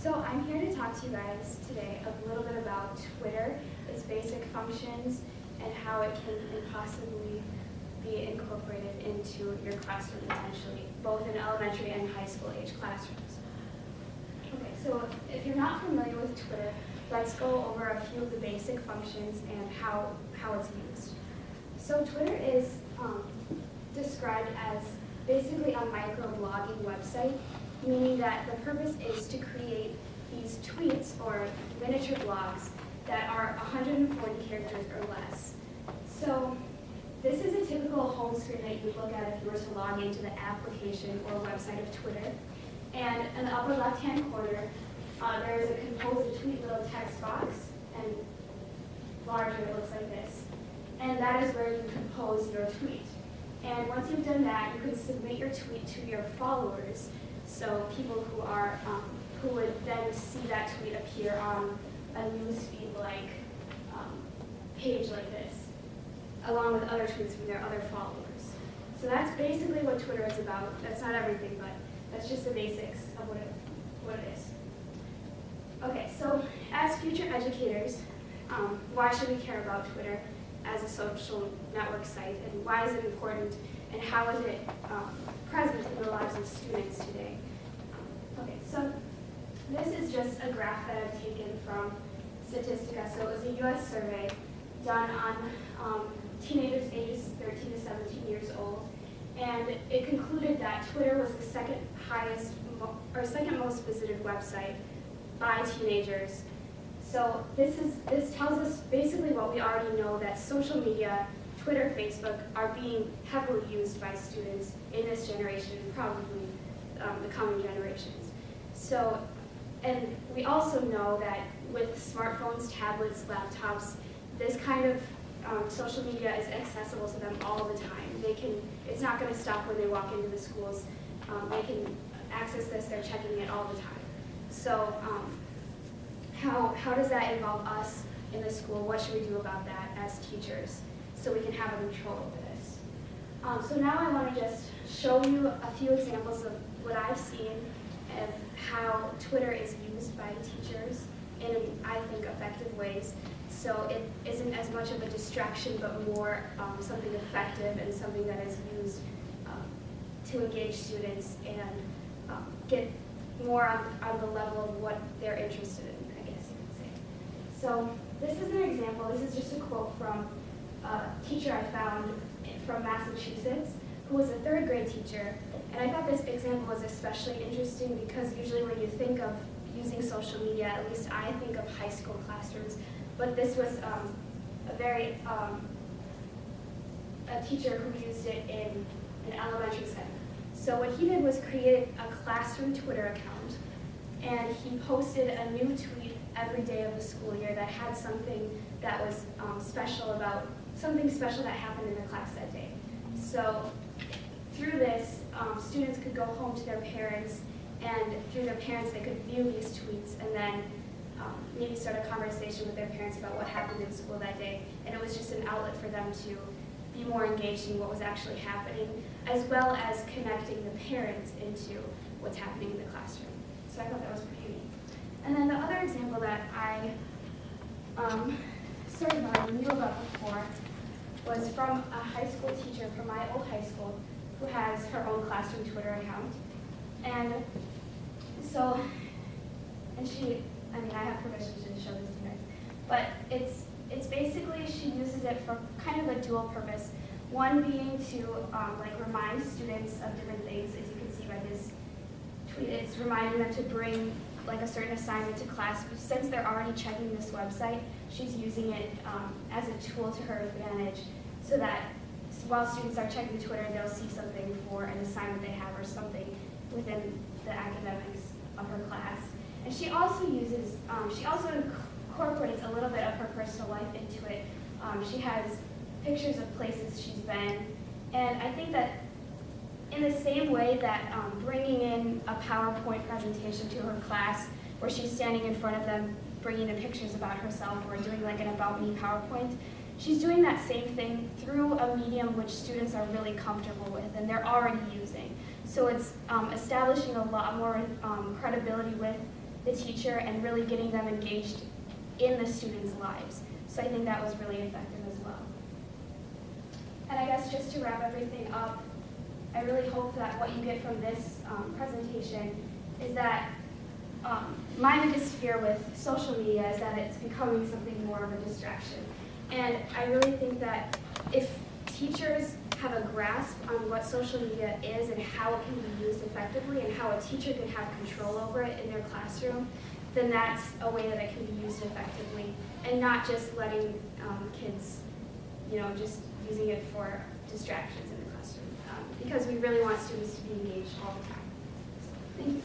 So I'm here to talk to you guys today a little bit about Twitter, its basic functions, and how it can possibly be incorporated into your classroom potentially, both in elementary and high school age classrooms. Okay, so if you're not familiar with Twitter, let's go over a few of the basic functions and how it's used. So Twitter is described as basically a microblogging website, meaning that the purpose is to create these tweets or miniature blogs that are 140 characters or less. So this is a typical home screen that you would look at if you were to log into the application or website of Twitter. And in the upper left-hand corner, there is a compose a tweet little text box, and larger it looks like this. And that is where you compose your tweet. And once you've done that, you can submit your tweet to your followers, so people who would then see that tweet appear on a newsfeed like page like this, along with other tweets from their other followers. So that's basically what Twitter is about. That's not everything, but that's just the basics of what it is. Okay, so as future educators, why should we care about Twitter as a social network site, and why is it important, and how is it present in the lives of students today? Okay, so this is just a graph that I've taken from Statistica. So it was a US survey done on teenagers ages 13 to 17 years old, and it concluded that Twitter was the second most visited website by teenagers. So this tells us basically what we already know, that social media, Twitter, Facebook, are being heavily used by students in this generation and probably the coming generations. So, and we also know that with smartphones, tablets, laptops, this kind of social media is accessible to them all the time. It's not going to stop when they walk into the schools. They can access this, they're checking it all the time. So how does that involve us in the school? What should we do about that as teachers so we can have a control over this? So now I want to just show you a few examples of what I've seen of how Twitter is used by teachers in, I think, effective ways. So it isn't as much of a distraction, but more something effective and something that is used to engage students and get more on the level of what they're interested in, I guess you could say. So this is an example. This is just a quote from a teacher I found from Massachusetts, who was a third grade teacher. And I thought this example was especially interesting because usually when you think of using social media, at least I think of high school classrooms, but this was a teacher who used it in an elementary setting. So what he did was create a classroom Twitter account, and he posted a new tweet every day of the school year that had something that was special that happened in the class that day. So through this, students could go home to their parents, and through their parents they could view these tweets and then maybe start a conversation with their parents about what happened in school that day. And it was just an outlet for them to be more engaged in what was actually happening, as well as connecting the parents into what's happening in the classroom. So I thought that was pretty neat. And then the other example that I sort of knew about before was from a high school teacher from my old high school who has her own classroom Twitter account. And so, I have permission to show this to you guys, but it's basically, she uses it for kind of a dual purpose. One being to remind students of different things, as you can see by this tweet. It's reminding them to bring like a certain assignment to class. Since they're already checking this website, she's using it as a tool to her advantage, so that while students are checking Twitter, they'll see something for an assignment they have or something within the academics of her class. And she also incorporates a little bit of her personal life into it. She has pictures of places she's been, and I think that in the same way that bringing in a PowerPoint presentation to her class, where she's standing in front of them, bringing in pictures about herself, or doing like an About Me PowerPoint, she's doing that same thing through a medium which students are really comfortable with and they're already using. So it's establishing a lot more credibility with the teacher and really getting them engaged in the students' lives. So I think that was really effective as well. And I guess just to wrap everything up, I really hope that what you get from this presentation is that my biggest fear with social media is that it's becoming something more of a distraction. And I really think that if teachers have a grasp on what social media is and how it can be used effectively and how a teacher can have control over it in their classroom, then that's a way that it can be used effectively, and not just letting kids, just using it for distractions in the classroom, because we really want students to be engaged all the time. So, thank you.